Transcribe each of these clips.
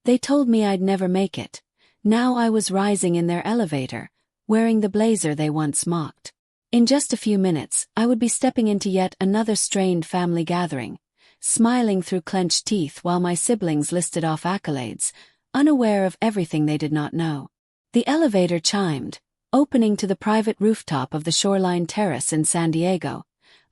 They told me I'd never make it. Now I was rising in their elevator, wearing the blazer they once mocked. In just a few minutes, I would be stepping into yet another strained family gathering, smiling through clenched teeth while my siblings listed off accolades, unaware of everything they did not know. The elevator chimed, opening to the private rooftop of the Shoreline Terrace in San Diego,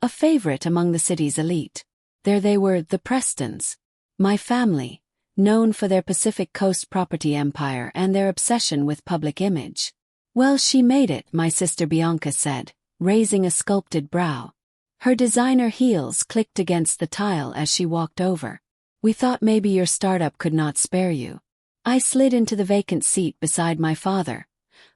a favorite among the city's elite. There they were, the Prestons. My family, known for their Pacific Coast property empire and their obsession with public image. Well, she made it, my sister Bianca said, raising a sculpted brow. Her designer heels clicked against the tile as she walked over. We thought maybe your startup could not spare you. I slid into the vacant seat beside my father,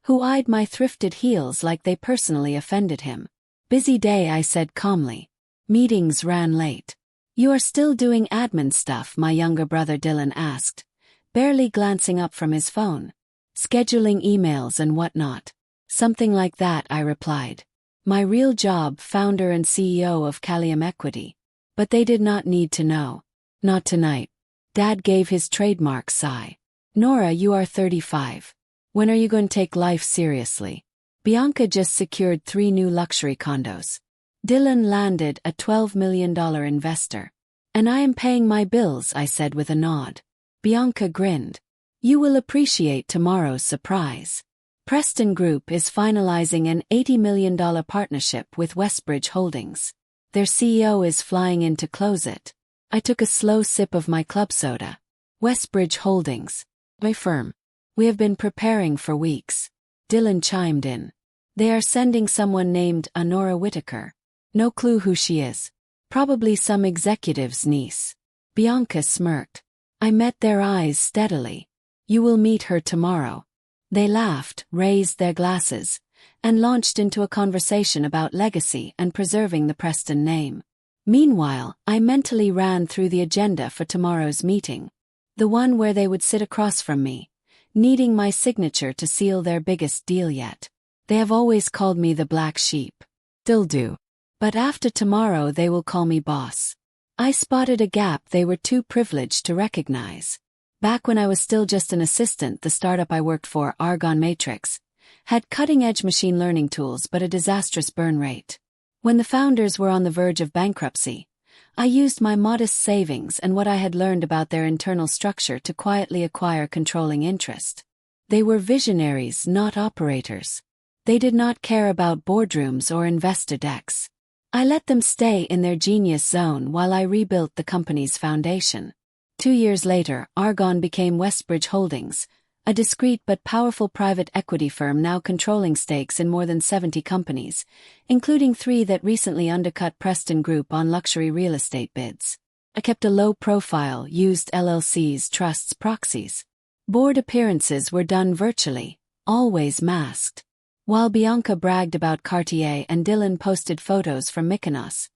who eyed my thrifted heels like they personally offended him. Busy day, I said calmly. Meetings ran late. You are still doing admin stuff, my younger brother Dylan asked, barely glancing up from his phone. Scheduling emails and whatnot. Something like that, I replied. My real job, founder and CEO of Callium Equity. But they did not need to know. Not tonight. Dad gave his trademark sigh. Nora, you are 35. When are you going to take life seriously? Bianca just secured 3 new luxury condos. Dylan landed a $12 million investor. And I am paying my bills, I said with a nod. Bianca grinned. You will appreciate tomorrow's surprise. Preston Group is finalizing an $80 million partnership with Westbridge Holdings. Their CEO is flying in to close it. I took a slow sip of my club soda. Westbridge Holdings. My firm. We have been preparing for weeks. Dylan chimed in. They are sending someone named Honora Whitaker. No clue who she is. Probably some executive's niece. Bianca smirked. I met their eyes steadily. You will meet her tomorrow. They laughed, raised their glasses, and launched into a conversation about legacy and preserving the Preston name. Meanwhile, I mentally ran through the agenda for tomorrow's meeting. The one where they would sit across from me, needing my signature to seal their biggest deal yet. They have always called me the black sheep. Still do. But after tomorrow they will call me boss. I spotted a gap they were too privileged to recognize. Back when I was still just an assistant, the startup I worked for, Argon Matrix, had cutting-edge machine learning tools but a disastrous burn rate. When the founders were on the verge of bankruptcy, I used my modest savings and what I had learned about their internal structure to quietly acquire controlling interest. They were visionaries, not operators. They did not care about boardrooms or investor decks. I let them stay in their genius zone while I rebuilt the company's foundation. 2 years later, Argon became Westbridge Holdings, a discreet but powerful private equity firm now controlling stakes in more than 70 companies, including 3 that recently undercut Preston Group on luxury real estate bids. I kept a low profile, used LLCs, trusts, proxies. Board appearances were done virtually, always masked. While Bianca bragged about Cartier and Dylan posted photos from Mykonos,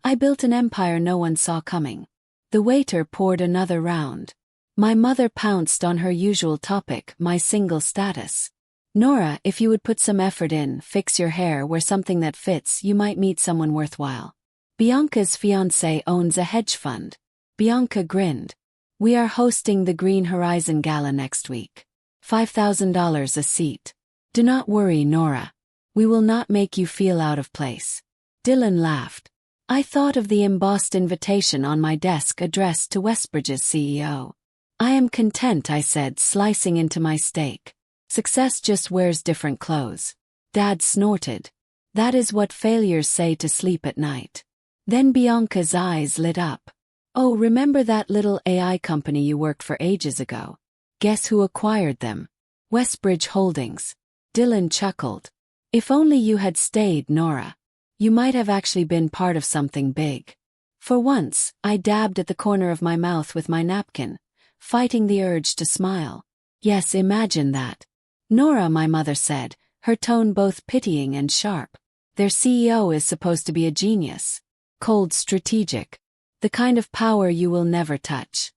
I built an empire no one saw coming. The waiter poured another round. My mother pounced on her usual topic, my single status. Nora, if you would put some effort in, fix your hair, wear something that fits, you might meet someone worthwhile. Bianca's fiancé owns a hedge fund. Bianca grinned. We are hosting the Green Horizon Gala next week. $5,000 a seat. Do not worry, Nora. We will not make you feel out of place. Dylan laughed. I thought of the embossed invitation on my desk addressed to Westbridge's CEO. I am content, I said, slicing into my steak. Success just wears different clothes. Dad snorted. That is what failures say to sleep at night. Then Bianca's eyes lit up. Oh, remember that little AI company you worked for ages ago? Guess who acquired them? Westbridge Holdings. Dylan chuckled. If only you had stayed, Nora. You might have actually been part of something big. For once, I dabbed at the corner of my mouth with my napkin, fighting the urge to smile. Yes, imagine that. Nora, my mother said, her tone both pitying and sharp. Their CEO is supposed to be a genius. Cold, strategic. The kind of power you will never touch.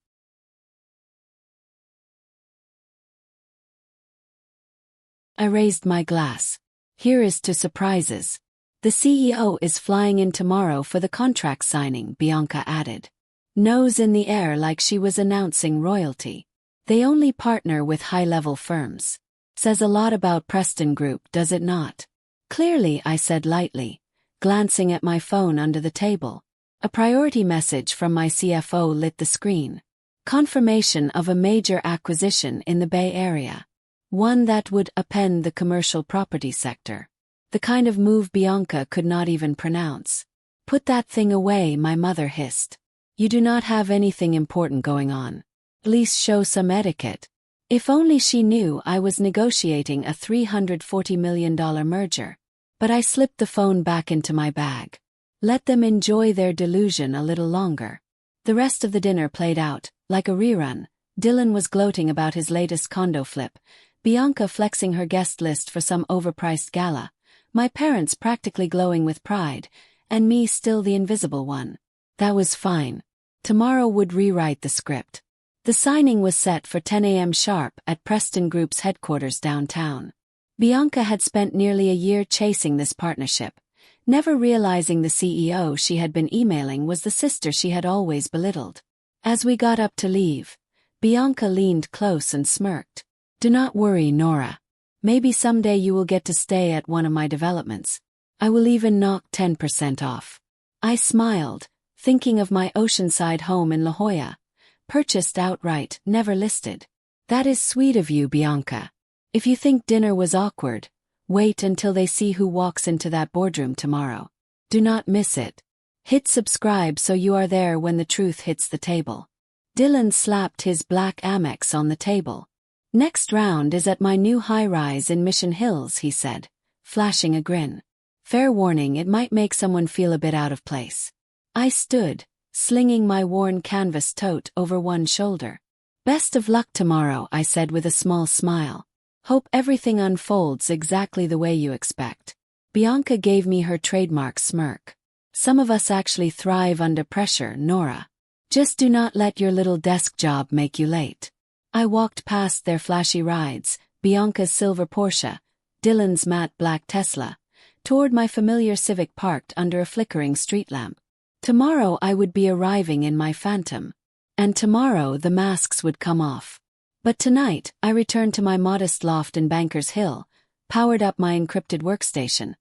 I raised my glass. Here is to surprises. The CEO is flying in tomorrow for the contract signing, Bianca added. Nose in the air like she was announcing royalty. They only partner with high-level firms. Says a lot about Preston Group, does it not? Clearly, I said lightly, glancing at my phone under the table. A priority message from my CFO lit the screen. Confirmation of a major acquisition in the Bay Area. One that would upend the commercial property sector. The kind of move Bianca could not even pronounce. Put that thing away, my mother hissed. You do not have anything important going on. At least show some etiquette. If only she knew I was negotiating a $340 million merger. But I slipped the phone back into my bag. Let them enjoy their delusion a little longer. The rest of the dinner played out, like a rerun. Dylan was gloating about his latest condo flip, Bianca flexing her guest list for some overpriced gala, my parents practically glowing with pride, and me still the invisible one. That was fine. Tomorrow would rewrite the script. The signing was set for 10 a.m. sharp at Preston Group's headquarters downtown. Bianca had spent nearly a year chasing this partnership, never realizing the CEO she had been emailing was the sister she had always belittled. As we got up to leave, Bianca leaned close and smirked. Do not worry, Nora. Maybe someday you will get to stay at one of my developments. I will even knock 10% off. I smiled, thinking of my oceanside home in La Jolla. Purchased outright, never listed. That is sweet of you, Bianca. If you think dinner was awkward, wait until they see who walks into that boardroom tomorrow. Do not miss it. Hit subscribe so you are there when the truth hits the table. Dylan slapped his black Amex on the table. Next round is at my new high-rise in Mission Hills, he said, flashing a grin. Fair warning, it might make someone feel a bit out of place. I stood, slinging my worn canvas tote over one shoulder. Best of luck tomorrow, I said with a small smile. Hope everything unfolds exactly the way you expect. Bianca gave me her trademark smirk. Some of us actually thrive under pressure, Nora. Just do not let your little desk job make you late. I walked past their flashy rides, Bianca's silver Porsche, Dylan's matte black Tesla, toward my familiar Civic parked under a flickering street lamp. Tomorrow I would be arriving in my Phantom. And tomorrow the masks would come off. But tonight, I returned to my modest loft in Bankers Hill, powered up my encrypted workstation,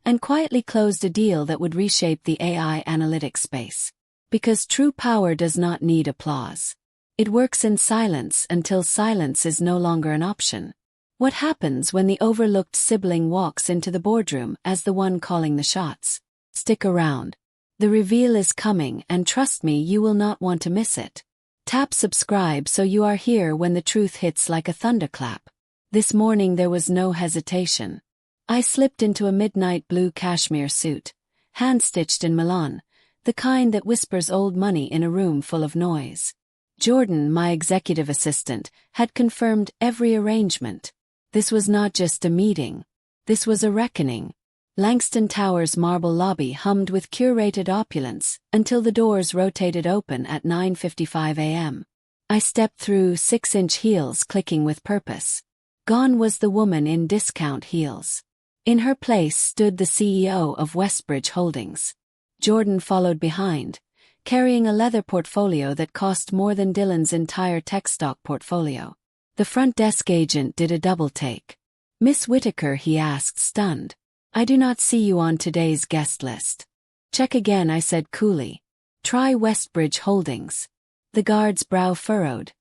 and quietly closed a deal that would reshape the AI analytics space. Because true power does not need applause. It works in silence until silence is no longer an option. What happens when the overlooked sibling walks into the boardroom as the one calling the shots? Stick around. The reveal is coming, and trust me, you will not want to miss it. Tap subscribe so you are here when the truth hits like a thunderclap. This morning there was no hesitation. I slipped into a midnight blue cashmere suit, hand-stitched in Milan, the kind that whispers old money in a room full of noise. Jordan, my executive assistant, had confirmed every arrangement. This was not just a meeting. This was a reckoning. Langston Tower's marble lobby hummed with curated opulence until the doors rotated open at 9:55 a.m. I stepped through 6-inch heels clicking with purpose. Gone was the woman in discount heels. In her place stood the CEO of Westbridge Holdings. Jordan followed behind, carrying a leather portfolio that cost more than Dylan's entire tech stock portfolio. The front desk agent did a double take. Miss Whitaker, he asked, stunned. I do not see you on today's guest list. Check again, I said coolly. Try Westbridge Holdings. The guard's brow furrowed,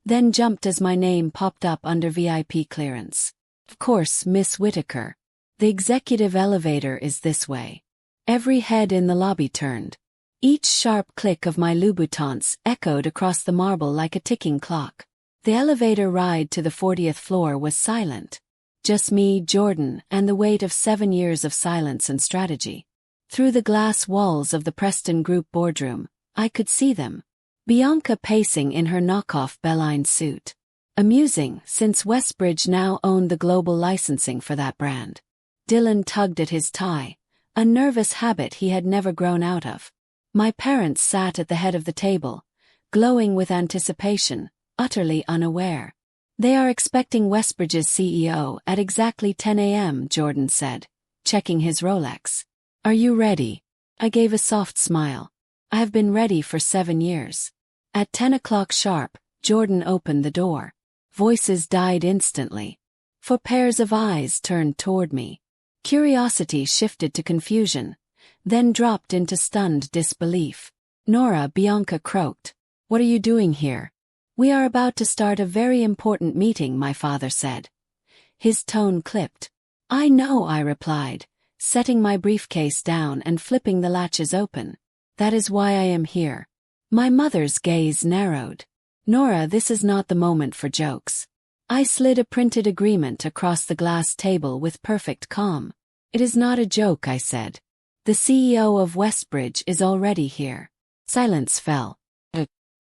then jumped as my name popped up under VIP clearance. Of course, Miss Whitaker. The executive elevator is this way. Every head in the lobby turned. Each sharp click of my Louboutins echoed across the marble like a ticking clock. The elevator ride to the 40th floor was silent. Just me, Jordan, and the weight of 7 years of silence and strategy. Through the glass walls of the Preston Group boardroom, I could see them. Bianca pacing in her knockoff Belline suit. Amusing, since Westbridge now owned the global licensing for that brand. Dylan tugged at his tie, a nervous habit he had never grown out of. My parents sat at the head of the table, glowing with anticipation, utterly unaware. They are expecting Westbridge's CEO at exactly 10 a.m., Jordan said, checking his Rolex. Are you ready? I gave a soft smile. I have been ready for 7 years. At 10 o'clock sharp, Jordan opened the door. Voices died instantly. 4 pairs of eyes turned toward me. Curiosity shifted to confusion, then dropped into stunned disbelief. "Nora," Bianca croaked. "What are you doing here?" "We are about to start a very important meeting," my father said. His tone clipped. "I know," I replied, setting my briefcase down and flipping the latches open. "That is why I am here." My mother's gaze narrowed. "Nora, this is not the moment for jokes." I slid a printed agreement across the glass table with perfect calm. "It is not a joke," I said. "The CEO of Westbridge is already here." Silence fell.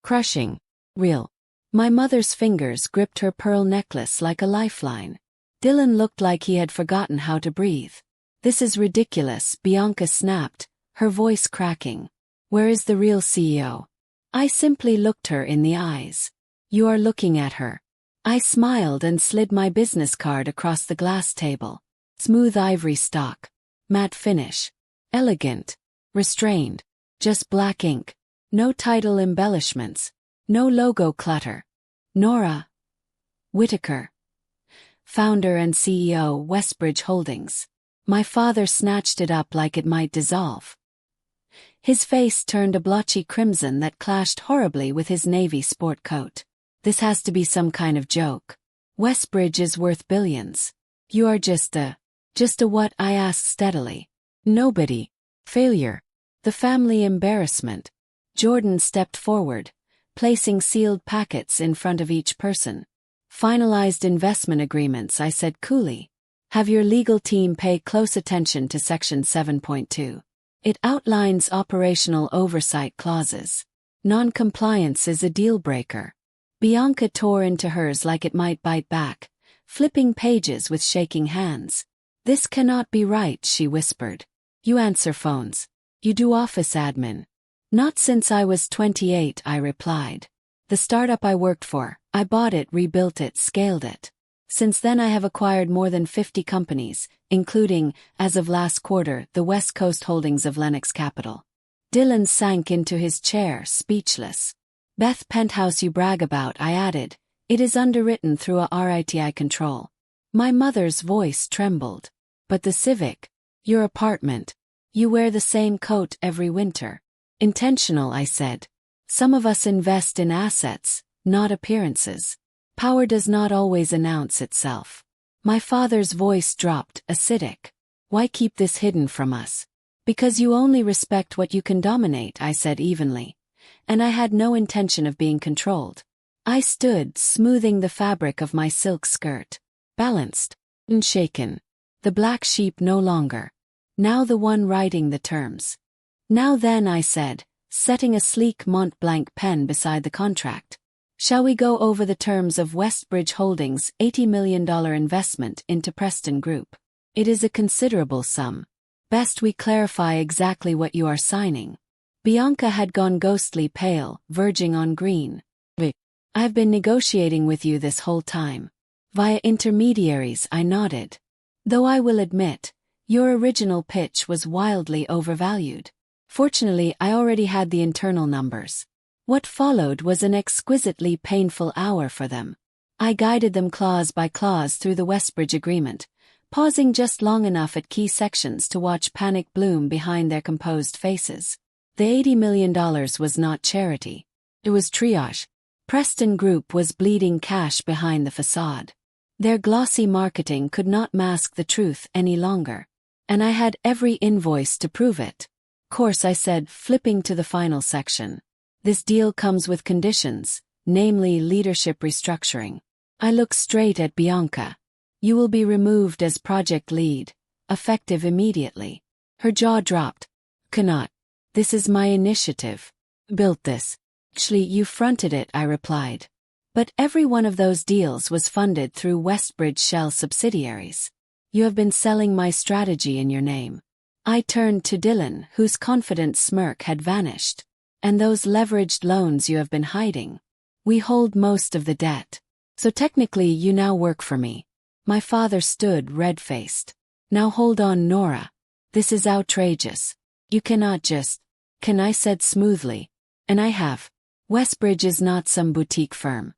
Crushing. "Real." My mother's fingers gripped her pearl necklace like a lifeline. Dylan looked like he had forgotten how to breathe. "This is ridiculous," Bianca snapped, her voice cracking. "Where is the real CEO?" I simply looked her in the eyes. "You are looking at her." I smiled and slid my business card across the glass table. Smooth ivory stock. Matte finish. Elegant. Restrained. Just black ink. No title embellishments. No logo clutter. Nora Whitaker, founder and CEO, Westbridge Holdings. My father snatched it up like it might dissolve. His face turned a blotchy crimson that clashed horribly with his navy sport coat. "This has to be some kind of joke. Westbridge is worth billions. You are just a what?" I asked steadily. "Nobody. Failure. The family embarrassment." Jordan stepped forward, placing sealed packets in front of each person. "Finalized investment agreements," I said coolly. "Have your legal team pay close attention to Section 7.2. It outlines operational oversight clauses. Non-compliance is a deal-breaker." Bianca tore into hers like it might bite back, flipping pages with shaking hands. "This cannot be right," she whispered. "You answer phones. You do office admin." "Not since I was 28, I replied. "The startup I worked for, I bought it, rebuilt it, scaled it. Since then I have acquired more than 50 companies, including, as of last quarter, the West Coast holdings of Lenox Capital." Dylan sank into his chair, speechless. "Beth Penthouse you brag about," I added. "It is underwritten through a RITI control." My mother's voice trembled. "But the Civic? Your apartment? You wear the same coat every winter." "Intentional," I said. "Some of us invest in assets, not appearances. Power does not always announce itself." My father's voice dropped, acidic. "Why keep this hidden from us?" "Because you only respect what you can dominate," I said evenly. And I had no intention of being controlled. I stood, smoothing the fabric of my silk skirt. Balanced. Unshaken. The black sheep no longer. Now the one writing the terms. "Now then," I said, setting a sleek Mont Blanc pen beside the contract. "Shall we go over the terms of Westbridge Holdings' $80 million investment into Preston Group? It is a considerable sum. Best we clarify exactly what you are signing." Bianca had gone ghostly pale, verging on green. "I've been negotiating with you this whole time. Via intermediaries," I nodded. "Though I will admit, your original pitch was wildly overvalued. Fortunately, I already had the internal numbers." What followed was an exquisitely painful hour for them. I guided them clause by clause through the Westbridge agreement, pausing just long enough at key sections to watch panic bloom behind their composed faces. The $80 million was not charity. It was triage. Preston Group was bleeding cash behind the facade. Their glossy marketing could not mask the truth any longer. And I had every invoice to prove it. "Course," I said, flipping to the final section. "This deal comes with conditions, namely leadership restructuring." I looked straight at Bianca. "You will be removed as project lead, effective immediately." Her jaw dropped. "Cannot. This is my initiative. Built this." "Actually, you fronted it," I replied. "But every one of those deals was funded through Westbridge Shell subsidiaries. You have been selling my strategy in your name." I turned to Dylan, whose confident smirk had vanished. "And those leveraged loans you have been hiding. We hold most of the debt. So technically you now work for me." My father stood red-faced. "Now hold on, Nora. This is outrageous. You cannot just..." "Can," I said smoothly. "And I have. Westbridge is not some boutique firm.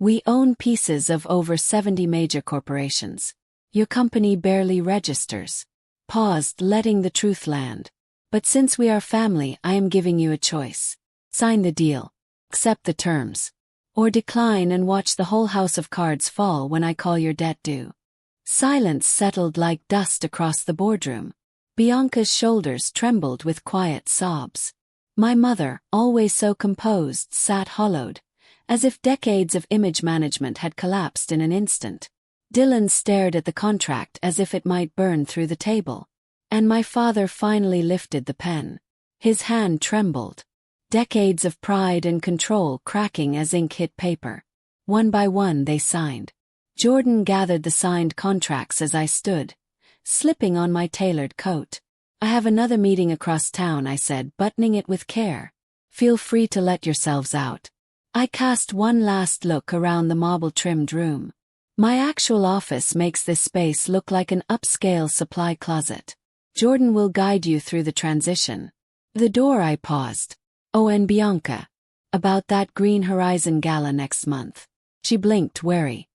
We own pieces of over 70 major corporations. Your company barely registers. Paused, letting the truth land. But since we are family, I am giving you a choice. Sign the deal. Accept the terms. Or decline and watch the whole house of cards fall when I call your debt due. Silence settled like dust across the boardroom. Bianca's shoulders trembled with quiet sobs. My mother, always so composed, sat hollowed, as if decades of image management had collapsed in an instant. Dylan stared at the contract as if it might burn through the table. And my father finally lifted the pen. His hand trembled. Decades of pride and control cracking as ink hit paper. One by one they signed. Jordan gathered the signed contracts as I stood, slipping on my tailored coat. I have another meeting across town, I said, buttoning it with care. Feel free to let yourselves out. I cast one last look around the marble-trimmed room. My actual office makes this space look like an upscale supply closet. Jordan will guide you through the transition. The door, I paused. Oh, and Bianca. About that Green Horizon gala next month. She blinked, wary.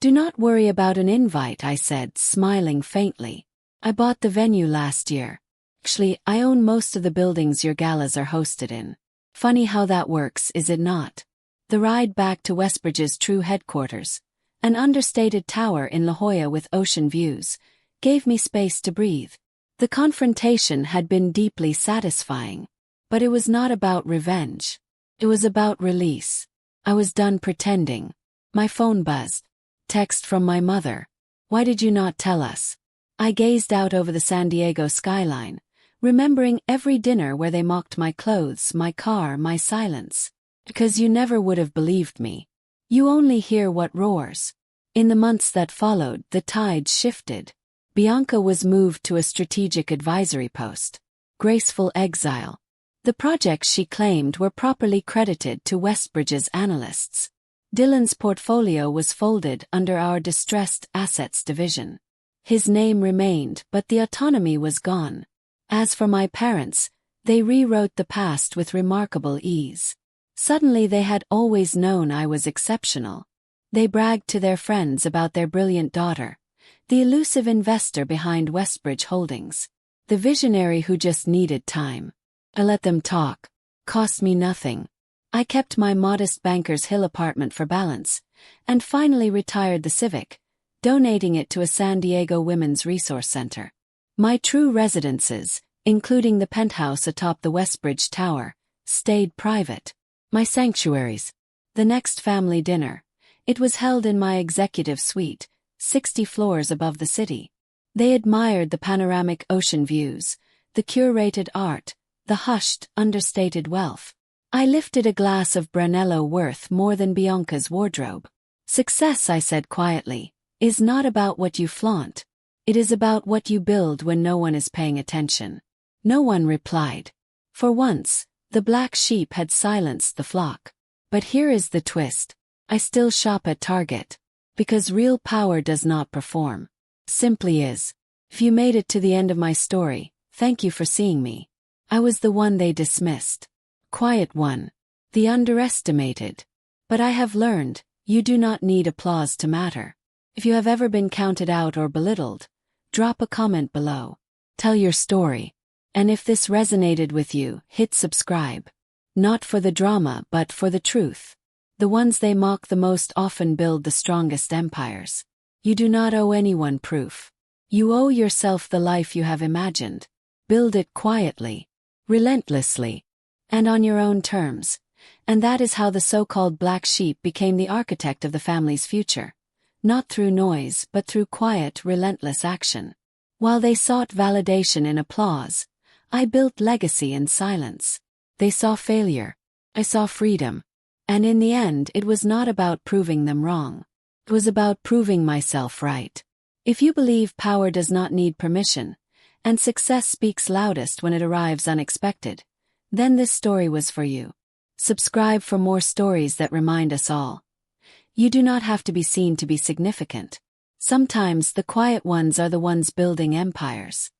Do not worry about an invite, I said, smiling faintly. I bought the venue last year. Actually, I own most of the buildings your galas are hosted in. Funny how that works, is it not? The ride back to Westbridge's true headquarters, an understated tower in La Jolla with ocean views, gave me space to breathe. The confrontation had been deeply satisfying. But it was not about revenge. It was about release. I was done pretending. My phone buzzed. Text from my mother. Why did you not tell us? I gazed out over the San Diego skyline, remembering every dinner where they mocked my clothes, my car, my silence. Because you never would have believed me. You only hear what roars. In the months that followed, the tide shifted. Bianca was moved to a strategic advisory post. Graceful exile. The projects she claimed were properly credited to Westbridge's analysts. Dylan's portfolio was folded under our distressed assets division. His name remained, but the autonomy was gone. As for my parents, they rewrote the past with remarkable ease. Suddenly they had always known I was exceptional. They bragged to their friends about their brilliant daughter, the elusive investor behind Westbridge Holdings, the visionary who just needed time. I let them talk. Cost me nothing. I kept my modest Bankers Hill apartment for balance, and finally retired the Civic, donating it to a San Diego Women's Resource Center. My true residences, including the penthouse atop the Westbridge Tower, stayed private. My sanctuaries. The next family dinner. It was held in my executive suite, 60 floors above the city. They admired the panoramic ocean views, the curated art, the hushed, understated wealth. I lifted a glass of Brunello worth more than Bianca's wardrobe. Success, I said quietly, is not about what you flaunt. It is about what you build when no one is paying attention. No one replied. For once, the black sheep had silenced the flock. But here is the twist. I still shop at Target. Because real power does not perform. Simply is. If you made it to the end of my story, thank you for seeing me. I was the one they dismissed. Quiet one. The underestimated. But I have learned, you do not need applause to matter. If you have ever been counted out or belittled, drop a comment below. Tell your story. And if this resonated with you, hit subscribe. Not for the drama but for the truth. The ones they mock the most often build the strongest empires. You do not owe anyone proof. You owe yourself the life you have imagined. Build it quietly, relentlessly, and on your own terms. And that is how the so-called black sheep became the architect of the family's future. Not through noise, but through quiet, relentless action. While they sought validation in applause, I built legacy in silence. They saw failure. I saw freedom. And in the end, it was not about proving them wrong. It was about proving myself right. If you believe power does not need permission, and success speaks loudest when it arrives unexpected, then this story was for you. Subscribe for more stories that remind us all. You do not have to be seen to be significant. Sometimes the quiet ones are the ones building empires.